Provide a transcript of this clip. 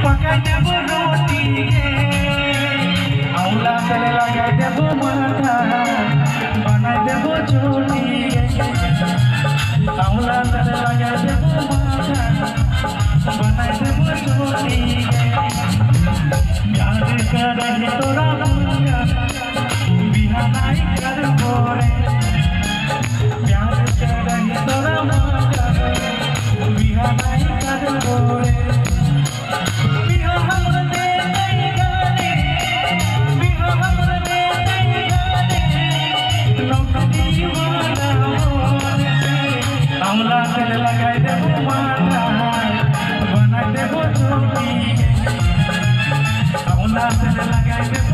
पकाई देबो रोटी गे आंवला तेल लगाई देबो माथा बनाई देबो चोटी गे आंवला तेल लगाई देबो माथा बनाई देबो चोटी गे प्यार करे तोरा मुंगा बिना नाई कर बोरे प्यार करे तोरा मुंगा बिना नाई कर बोरे आंवला तेल लगाई देबो माथा बनाई देबो चोटी आंवला तेल लगाई देबो